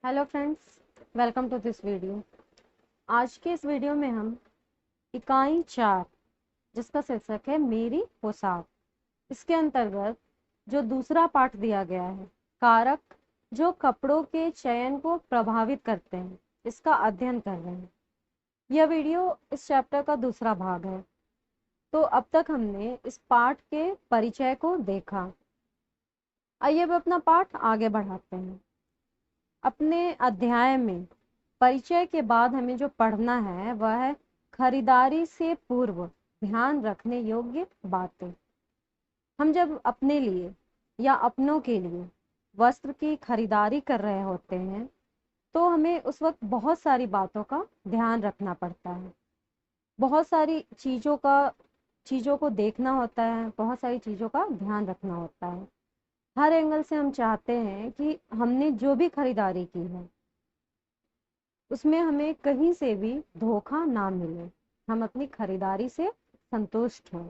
Hello friends, welcome to this video. आज के इस वीडियो में हम इकाई 4 जिसका शीर्षक है मेरी पोशाक, इसके अंतर्गत जो दूसरा पाठ दिया गया है, कारक जो कपड़ों के चयन को प्रभावित करते हैं, इसका अध्ययन कर रहे हैं। यह वीडियो इस चैप्टर का दूसरा भाग है। तो अब तक हमने इस पाठ के परिचय को देखा। आइए अब अपना पाठ आगे बढ़ाते हैं। अपने अध्याय में परिचय के बाद हमें जो पढ़ना है वह है खरीदारी से पूर्व ध्यान रखने योग्य बातें। हम जब अपने लिए या अपनों के लिए वस्त्र की खरीदारी कर रहे होते हैं तो हमें उस वक्त बहुत सारी बातों का ध्यान रखना पड़ता है। बहुत सारी चीज़ों को देखना होता है, बहुत सारी चीज़ों का ध्यान रखना होता है। हर एंगल से हम चाहते हैं कि हमने जो भी खरीदारी की है उसमें हमें कहीं से भी धोखा ना मिले, हम अपनी खरीदारी से संतुष्ट हों,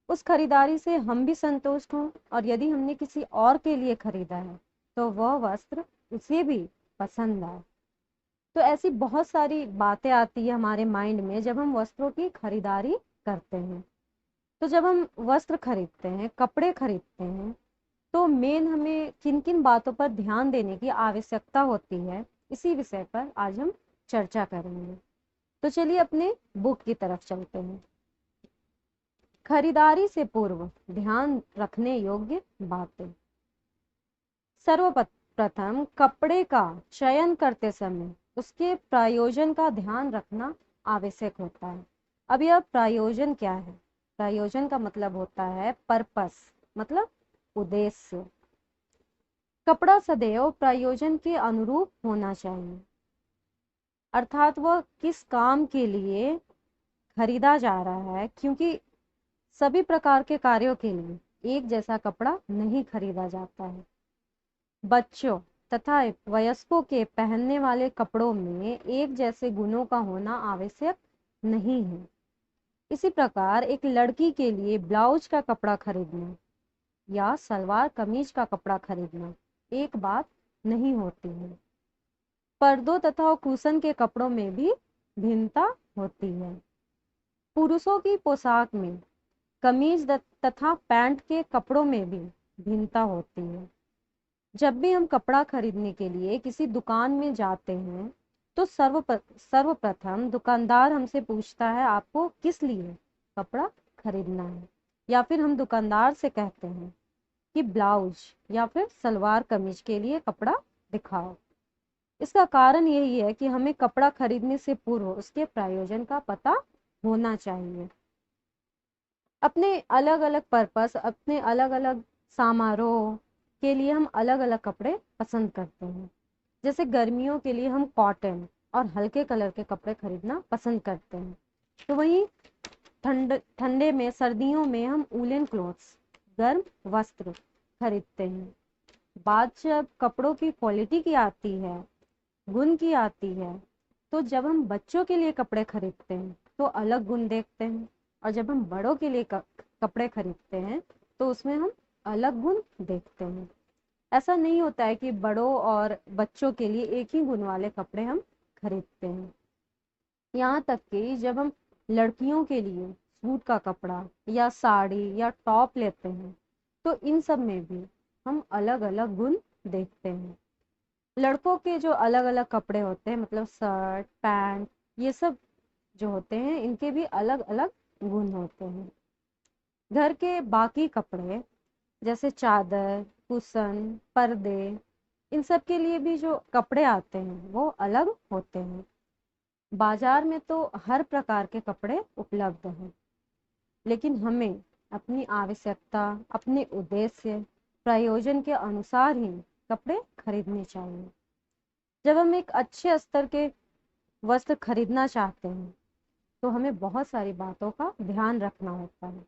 उस खरीदारी से हम भी संतुष्ट हों, और यदि हमने किसी और के लिए खरीदा है तो वह वस्त्र उसे भी पसंद आए। तो ऐसी बहुत सारी बातें आती है हमारे माइंड में जब हम वस्त्रों की खरीदारी करते हैं। तो जब हम वस्त्र खरीदते हैं, कपड़े खरीदते हैं, तो मेन हमें किन किन बातों पर ध्यान देने की आवश्यकता होती है, इसी विषय पर आज हम चर्चा करेंगे। तो चलिए अपने बुक की तरफ चलते हैं। खरीदारी से पूर्व ध्यान रखने योग्य बातें। सर्वप्रथम कपड़े का चयन करते समय उसके प्रयोजन का ध्यान रखना आवश्यक होता है। अब यह प्रयोजन क्या है? प्रयोजन का मतलब होता है पर्पस, मतलब उद्देश्य। कपड़ा सदैव प्रयोजन के अनुरूप होना चाहिए, अर्थात वह किस काम के लिए खरीदा जा रहा है, क्योंकि सभी प्रकार के कार्यों के लिए एक जैसा कपड़ा नहीं खरीदा जाता है। बच्चों तथा वयस्कों के पहनने वाले कपड़ों में एक जैसे गुणों का होना आवश्यक नहीं है। इसी प्रकार एक लड़की के लिए ब्लाउज का कपड़ा खरीदना या सलवार कमीज का कपड़ा खरीदना एक बात नहीं होती है। पर्दों तथा कुशन के कपड़ों में भी भिन्नता होती है। पुरुषों की पोशाक में कमीज तथा पैंट के कपड़ों में भी भिन्नता होती है। जब भी हम कपड़ा खरीदने के लिए किसी दुकान में जाते हैं तो सर्वप्रथम दुकानदार हमसे पूछता है आपको किस लिए कपड़ा खरीदना है, या फिर हम दुकानदार से कहते हैं कि ब्लाउज या फिर सलवार कमीज के लिए कपड़ा दिखाओ। इसका कारण यही है कि हमें कपड़ा खरीदने से पूर्व उसके प्रयोजन का पता होना चाहिए। अपने अलग अलग पर्पस, अपने अलग अलग समारोह के लिए हम अलग अलग कपड़े पसंद करते हैं। जैसे गर्मियों के लिए हम कॉटन और हल्के कलर के कपड़े खरीदना पसंद करते हैं, तो वहीं ठंडे में, सर्दियों में हम वूलन क्लॉथ्स, गर्म वस्त्र खरीदते हैं। बात जब कपड़ों की क्वालिटी की आती है, गुण की आती है, तो जब हम बच्चों के लिए कपड़े खरीदते हैं तो अलग गुण देखते हैं, और जब हम बड़ों के लिए कपड़े खरीदते हैं तो उसमें हम अलग गुण देखते हैं। ऐसा नहीं होता है कि बड़ों और बच्चों के लिए एक ही गुण वाले कपड़े हम खरीदते हैं। यहाँ तक कि जब हम लड़कियों के लिए सूट का कपड़ा या साड़ी या टॉप लेते हैं तो इन सब में भी हम अलग अलग गुण देखते हैं। लड़कों के जो अलग अलग कपड़े होते हैं, मतलब शर्ट पैंट, ये सब जो होते हैं इनके भी अलग अलग गुण होते हैं। घर के बाकी कपड़े जैसे चादर, कुशन, पर्दे, इन सब के लिए भी जो कपड़े आते हैं वो अलग होते हैं। बाजार में तो हर प्रकार के कपड़े उपलब्ध हैं, लेकिन हमें अपनी आवश्यकता, अपने उद्देश्य, प्रयोजन के अनुसार ही कपड़े खरीदने चाहिए। जब हम एक अच्छे स्तर के वस्त्र खरीदना चाहते हैं तो हमें बहुत सारी बातों का ध्यान रखना होता है,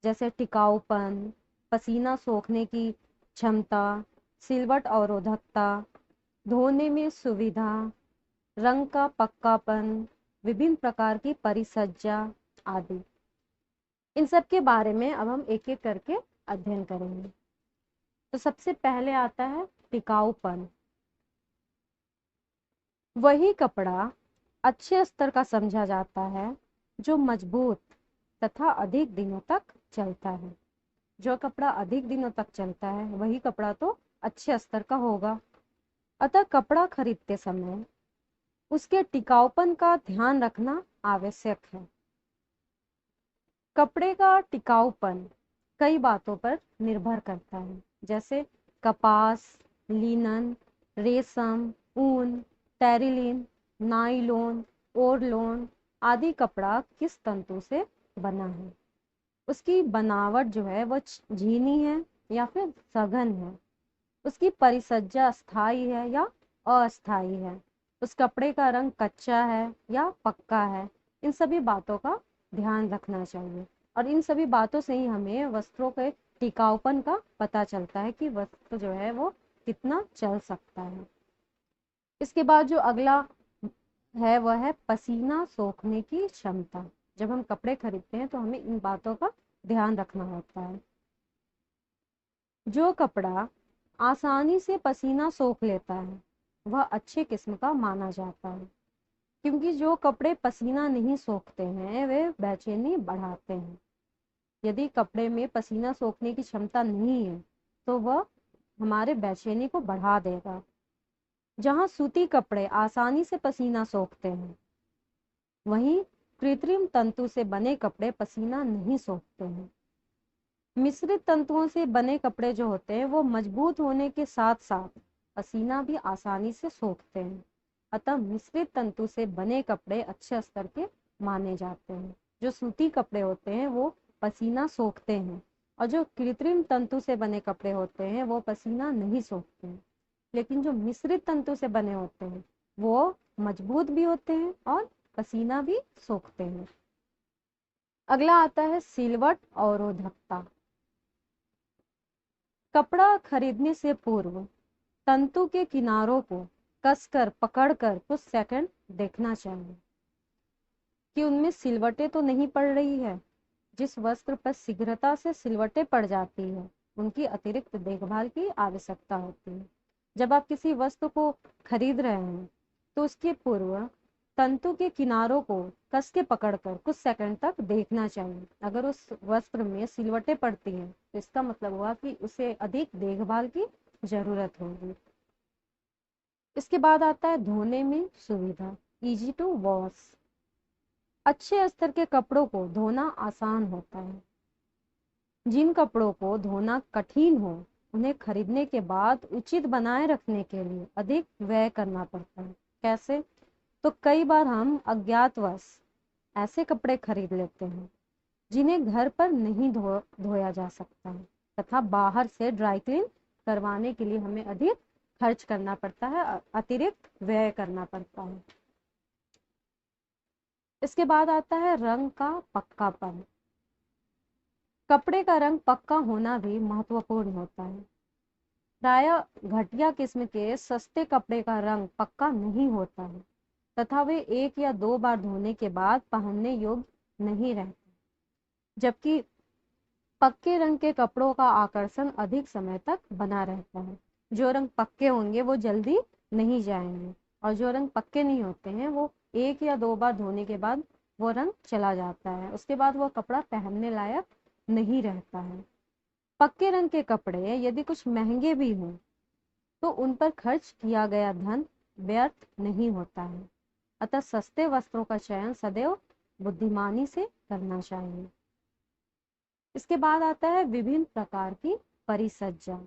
जैसे टिकाऊपन, पसीना सोखने की क्षमता, सिलवट अवरोधकता, धोने में सुविधा, रंग का पक्कापन, विभिन्न प्रकार की परिसज्जा आदि। इन सब के बारे में अब हम एक एक करके अध्ययन करेंगे। तो सबसे पहले आता है टिकाऊपन। वही कपड़ा अच्छे स्तर का समझा जाता है जो मजबूत तथा अधिक दिनों तक चलता है। जो कपड़ा अधिक दिनों तक चलता है वही कपड़ा तो अच्छे स्तर का होगा। अतः कपड़ा खरीदते समय उसके टिकाऊपन का ध्यान रखना आवश्यक है। कपड़े का टिकाऊपन कई बातों पर निर्भर करता है, जैसे कपास, लिनन, रेशम, ऊन, टेरिलिन, नाइलोन, ओरलोन आदि कपड़ा किस तंतु से बना है। उसकी बनावट जो है वो झीनी है या फिर सघन है। उसकी परिसज्जा स्थायी है या अस्थायी है। उस कपड़े का रंग कच्चा है या पक्का है। इन सभी बातों का ध्यान रखना चाहिए और इन सभी बातों से ही हमें वस्त्रों के टिकाऊपन का पता चलता है कि वस्त्र जो है वो कितना चल सकता है। इसके बाद जो अगला है वह है पसीना सोखने की क्षमता। जब हम कपड़े खरीदते हैं तो हमें इन बातों का ध्यान रखना होता है। जो कपड़ा आसानी से पसीना सोख लेता है वह अच्छे किस्म का माना जाता है, क्योंकि जो कपड़े पसीना नहीं सोखते हैं वे बेचैनी बढ़ाते हैं। यदि कपड़े में पसीना सोखने की क्षमता नहीं है तो वह हमारे बेचैनी को बढ़ा देगा। जहाँ सूती कपड़े आसानी से पसीना सोखते हैं वहीं कृत्रिम तंतु से बने कपड़े पसीना नहीं सोखते हैं। मिश्रित तंतुओं से बने कपड़े जो होते हैं वो मजबूत होने के साथ साथ पसीना भी आसानी से सोखते हैं। अतः मिश्रित तंतु से बने कपड़े अच्छे स्तर के माने जाते हैं। जो सूती कपड़े होते हैं वो पसीना सोखते हैं और जो कृत्रिम तंतु से बने कपड़े होते हैं वो पसीना नहीं सोखते हैं। लेकिन जो मिश्रित तंतु से बने होते हैं वो मजबूत भी होते हैं और पसीना भी सोखते हैं। अगला आता है सिलवट अवरोधकता। कपड़ा खरीदने से पूर्व तंतु के किनारों को कसकर पकड़कर कुछ सेकंड देखना चाहिए कि उनमें सिलवटें तो नहीं पड़ रही है। जिस वस्त्र पर शीघ्रता से सिलवटें पड़ जाती है उनकी अतिरिक्त देखभाल की आवश्यकता होती है। जब आप किसी वस्तु को खरीद रहे हैं तो उसके पूर्व तंतु के किनारों को कस के पकड़कर कुछ सेकंड तक देखना चाहिए। अगर उस वस्त्र में सिलवटें पड़ती हैं तो इसका मतलब हुआ कि उसे अधिक देखभाल की जरूरत होगी। इसके बाद आता है धोने में सुविधा, इजी टू वॉश। अच्छे स्तर के कपड़ों को धोना आसान होता है। जिन कपड़ों को धोना कठिन हो उन्हें खरीदने के बाद उचित बनाए रखने के लिए अधिक व्यय करना पड़ता है। कैसे? तो कई बार हम अज्ञातवश ऐसे कपड़े खरीद लेते हैं जिन्हें घर पर नहीं धोया जा सकता है तथा बाहर से ड्राई क्लीन करवाने के लिए हमें अधिक खर्च करना पड़ता है, अतिरिक्त व्यय करना पड़ता है। इसके बाद आता है रंग का पक्कापन। कपड़े का रंग पक्का होना भी महत्वपूर्ण होता है। प्रायः घटिया किस्म के सस्ते कपड़े का रंग पक्का नहीं होता है तथा वे एक या दो बार धोने के बाद पहनने योग्य नहीं रहते, जबकि पक्के रंग के कपड़ों का आकर्षण अधिक समय तक बना रहता है। जो रंग पक्के होंगे वो जल्दी नहीं जाएंगे और जो रंग पक्के नहीं होते हैं वो एक या दो बार धोने के बाद वो रंग चला जाता है, उसके बाद वो कपड़ा पहनने लायक नहीं रहता है। पक्के रंग के कपड़े यदि कुछ महंगे भी हों तो उन पर खर्च किया गया धन व्यर्थ नहीं होता है। अतः सस्ते वस्त्रों का चयन सदैव बुद्धिमानी से करना चाहिए। इसके बाद आता है विभिन्न प्रकार की परिसज्जा।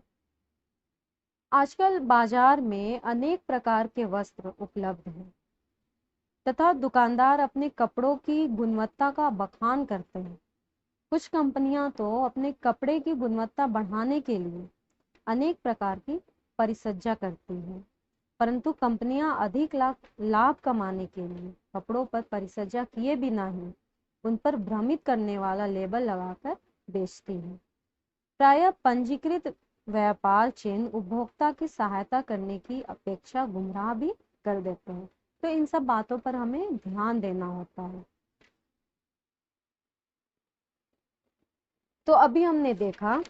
आजकल बाजार में अनेक प्रकार के वस्त्र उपलब्ध हैं तथा दुकानदार अपने कपड़ों की गुणवत्ता का बखान करते हैं। कुछ कंपनियां तो अपने कपड़े की गुणवत्ता बढ़ाने के लिए अनेक प्रकार की परिसज्जा करती हैं, परंतु कंपनियां अधिक लाभ कमाने के लिए कपड़ों पर परिसज्जा किए बिना ही उन पर भ्रमित करने वाला लेबल लगाकर बेचती हैं। प्रायः पंजीकृत व्यापार चेन उपभोक्ता की सहायता करने की अपेक्षा गुमराह भी कर देते हैं। तो इन सब बातों पर हमें ध्यान देना होता है। तो अभी हमने देखा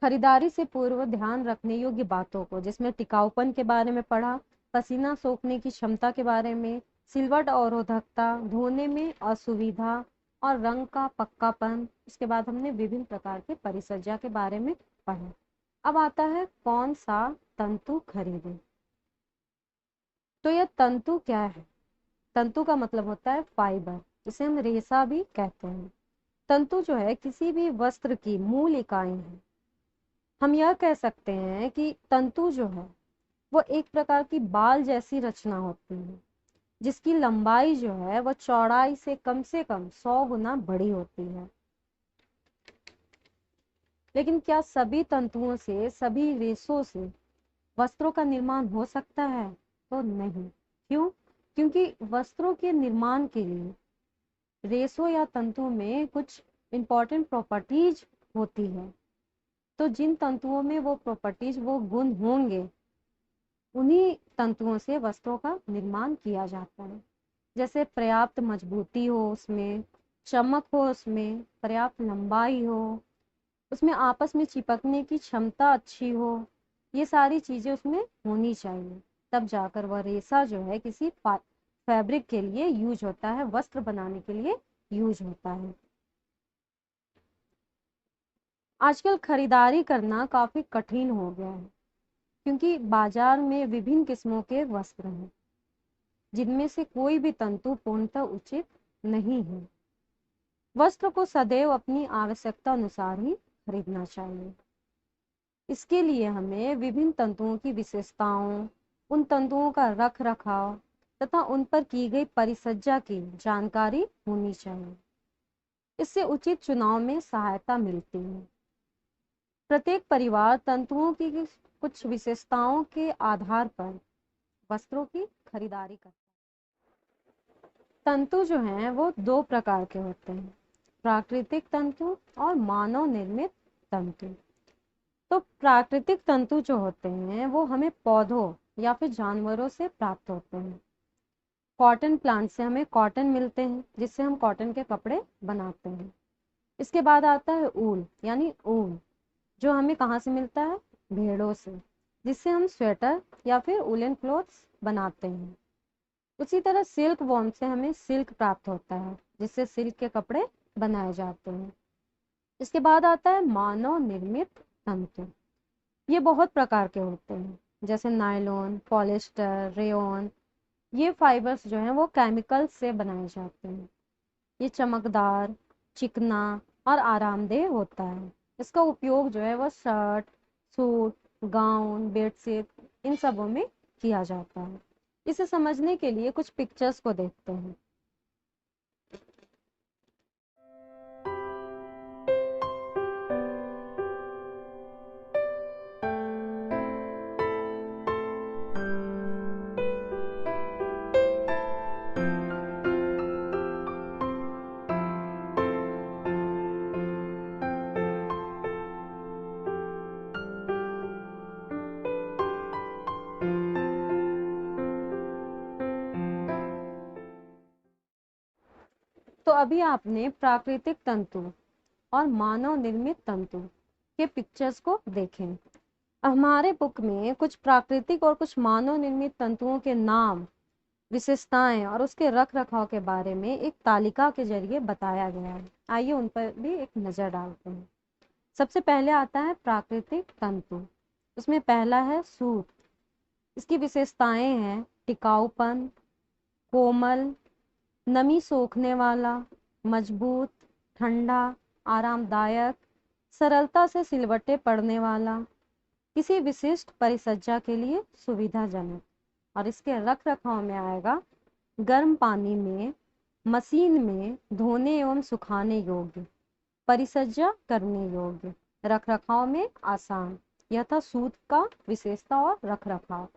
खरीदारी से पूर्व ध्यान रखने योग्य बातों को, जिसमें टिकाऊपन के बारे में पढ़ा, पसीना सोखने की क्षमता के बारे में, सिलवट अवरोधकता, धोने में असुविधा और रंग का पक्कापन। इसके बाद हमने विभिन्न प्रकार के परिसज्जा के बारे में पढ़ा। अब आता है कौन सा तंतु खरीदें। तो यह तंतु क्या है? तंतु का मतलब होता है फाइबर, इसे हम रेशा भी कहते हैं। तंतु जो है किसी भी वस्त्र की मूल इकाई है। हम यह कह सकते हैं कि तंतु जो है वो एक प्रकार की बाल जैसी रचना होती है, जिसकी लंबाई जो है वह चौड़ाई से कम 100 गुना बड़ी होती है। लेकिन क्या सभी तंतुओं से, सभी रेशों से वस्त्रों का निर्माण हो सकता है? तो नहीं। क्यों? क्योंकि वस्त्रों के निर्माण के लिए रेशों या तंतुओं में कुछ इंपॉर्टेंट प्रॉपर्टीज होती है। तो जिन तंतुओं में वो प्रॉपर्टीज, वो गुण होंगे, उन्हीं तंतुओं से वस्त्रों का निर्माण किया जाता है। जैसे पर्याप्त मजबूती हो उसमें, चमक हो उसमें, पर्याप्त लंबाई हो, उसमें आपस में चिपकने की क्षमता अच्छी हो, ये सारी चीजें उसमें होनी चाहिए। तब जाकर वह रेशा जो है किसी फैब्रिक के लिए यूज होता है, वस्त्र बनाने के लिए यूज होता है। आजकल खरीदारी करना काफी कठिन हो गया है, क्योंकि बाजार में विभिन्न किस्मों के वस्त्र हैं, जिनमें से कोई भी तंतु पूर्णतः उचित नहीं है। वस्त्र को सदैव अपनी आवश्यकता अनुसार ही खरीदना चाहिए। इसके लिए हमें विभिन्न तंतुओं की विशेषताओं, उन तंतुओं का रख रखाव तथा उन पर की गई परिसज्जा की जानकारी होनी चाहिए। इससे उचित चुनाव में सहायता मिलती है। प्रत्येक परिवार तंतुओं की कुछ विशेषताओं के आधार पर वस्त्रों की खरीदारी करता है। तंतु जो हैं वो दो प्रकार के होते हैं, प्राकृतिक तंतु और मानव निर्मित तंतु। तो प्राकृतिक तंतु जो होते हैं वो हमें पौधों या फिर जानवरों से प्राप्त होते हैं। कॉटन प्लांट से हमें कॉटन मिलते हैं, जिससे हम कॉटन के कपड़े बनाते हैं। इसके बाद आता है ऊल यानी ऊन, जो हमें कहाँ से मिलता है? भेड़ों से, जिससे हम स्वेटर या फिर वुलन क्लोथ्स बनाते हैं। उसी तरह सिल्क वॉर्म से हमें सिल्क प्राप्त होता है, जिससे सिल्क के कपड़े बनाए जाते हैं। इसके बाद आता है मानव निर्मित तंतु। ये बहुत प्रकार के होते हैं, जैसे नायलॉन, पॉलिस्टर, रेयॉन। ये फाइबर्स जो हैं वो केमिकल से बनाए जाते हैं। ये चमकदार, चिकना और आरामदेह होता है। इसका उपयोग जो है वो शर्ट, सूट, गाउन, बेडशीट, इन सबों में किया जाता है। इसे समझने के लिए कुछ पिक्चर्स को देखते हैं। तो अभी आपने प्राकृतिक तंतु और मानव निर्मित तंतु के पिक्चर्स को देखें। हमारे बुक में कुछ प्राकृतिक और कुछ मानव निर्मित तंतुओं के नाम, विशेषताएं और उसके रख रखाव के बारे में एक तालिका के जरिए बताया गया है। आइए उन पर भी एक नजर डालते हैं। सबसे पहले आता है प्राकृतिक तंतु। उसमें पहला है सूत। इसकी विशेषताएं हैं टिकाऊपन, कोमल, नमी सोखने वाला, मजबूत, ठंडा, आरामदायक, सरलता से सिलवटे पड़ने वाला, किसी विशिष्ट परिसज्जा के लिए सुविधाजनक। और इसके रख रखाव में आएगा गर्म पानी में, मशीन में धोने एवं सुखाने योग्य, परिसज्जा करने योग्य, रख रखाव में आसान। यह था सूत का विशेषता और रख रखाव।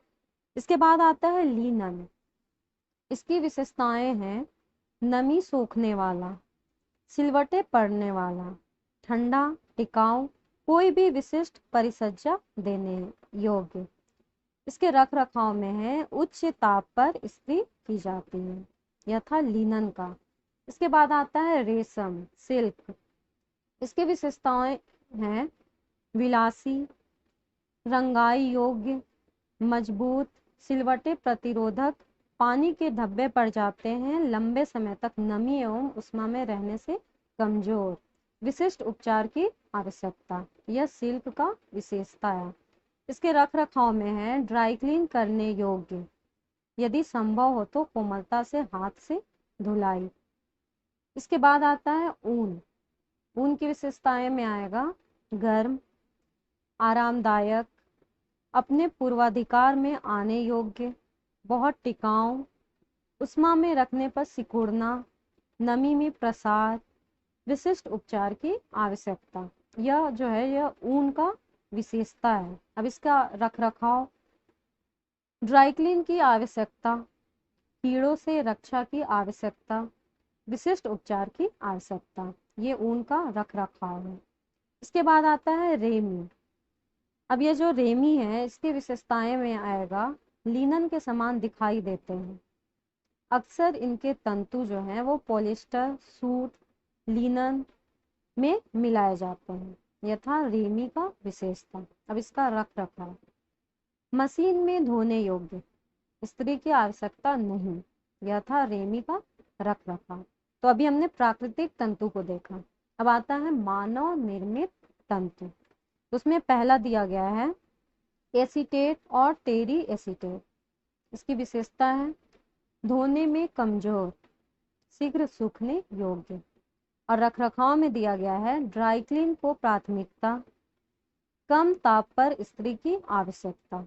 इसके बाद आता है लीनन। इसकी विशेषताएं हैं नमी सोखने वाला, सिलवटे पड़ने वाला, ठंडा, टिकाऊ, कोई भी विशिष्ट परिसज्जा देने योग्य। इसके रख रखाव में है उच्च ताप पर इस्त्री की जाती है। यह था लिनन का। इसके बाद आता है रेशम, सिल्क। इसकी विशेषताएं हैं विलासी, रंगाई योग्य, मजबूत, सिलवटें प्रतिरोधक, पानी के धब्बे पड़ जाते हैं, लंबे समय तक नमी एवं उष्मा में रहने से कमजोर। विशिष्ट उपचार की आवश्यकता, यह सिल्क का विशेषता है। इसके रख रखाव में है ड्राई क्लीन करने योग्य, यदि संभव हो तो कोमलता से हाथ से धुलाई। इसके बाद आता है ऊन। ऊन की विशेषताएं में आएगा गर्म, आरामदायक, अपने पूर्वाधिकार में आने योग्य, बहुत टिकाऊ, उष्मा में रखने पर सिकुड़ना, नमी में प्रसार। विशिष्ट उपचार की आवश्यकता, यह जो है यह ऊन का विशेषता है। अब इसका रख रखाव, ड्राई क्लीन की आवश्यकता, कीड़ों से रक्षा की आवश्यकता, विशिष्ट उपचार की आवश्यकता, ये ऊन का रख रखाव है। इसके बाद आता है रेमी। अब ये जो रेमी है इसकी विशेषताएं में आएगा लिनन के समान दिखाई देते हैं। अक्सर इनके तंतु जो हैं वो पॉलिस्टर, सूट, लिनन में मिलाए जाते हैं। यह था रेमी का विशेषता। अब इसका रख रखाव, मशीन में धोने योग्य, स्त्री की आवश्यकता नहीं। यह था रेमी का रख रखाव। तो अभी हमने प्राकृतिक तंतु को देखा। अब आता है मानव निर्मित तंतु। उसमें पहला दिया गया है एसीटेट और टेरी एसीटेट। इसकी विशेषता है धोने में कमजोर, शीघ्र सूखने योग्य। और रख रखाव में दिया गया है ड्राई क्लीन को प्राथमिकता, कम ताप पर इस्त्री की आवश्यकता।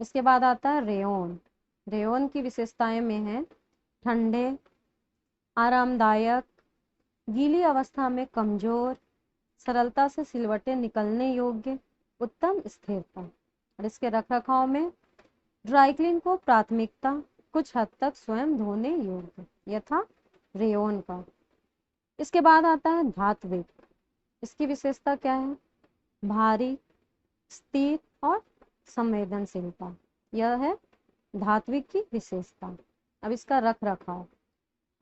इसके बाद आता है रेयॉन। रेयॉन की विशेषताएं में है ठंडे, आरामदायक, गीली अवस्था में कमजोर, सरलता से सिलवटें निकलने योग्य, उत्तम स्थिरता। और इसके रख रखाव में ड्राई क्लीन को प्राथमिकता, कुछ हद तक स्वयं धोने योग्य। यह था रेयॉन का। इसके बाद आता है धात्विक। इसकी विशेषता क्या है? भारी, स्थिर और संवेदनशीलता। यह है धात्विक की विशेषता। अब इसका रख रखाव,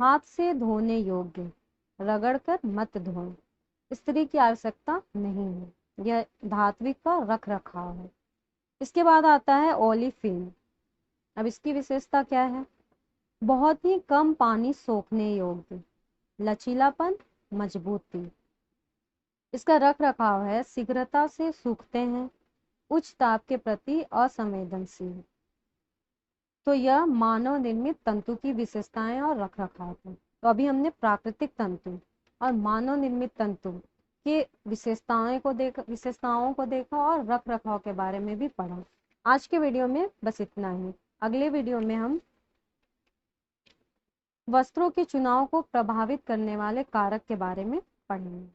हाथ से धोने योग्य, रगड़कर मत धोएं, इस्त्री की आवश्यकता नहीं है। यह धात्विक का रख रखाव है। इसके बाद आता है ओलिफिन। अब इसकी विशेषता क्या है? बहुत ही कम पानी सोखने योग्य, लचीलापन, मजबूती। इसका रख रखाव है शीघ्रता से सूखते हैं, उच्च ताप के प्रति असंवेदनशील। तो यह मानव निर्मित तंतु की विशेषताएं और रख रखाव है। तो अभी हमने प्राकृतिक तंतु और मानव निर्मित तंतु के विशेषताओं को देखा और रख रखाव के बारे में भी पढ़ा। आज के वीडियो में बस इतना ही। अगले वीडियो में हम वस्त्रों के चुनाव को प्रभावित करने वाले कारक के बारे में पढ़ेंगे।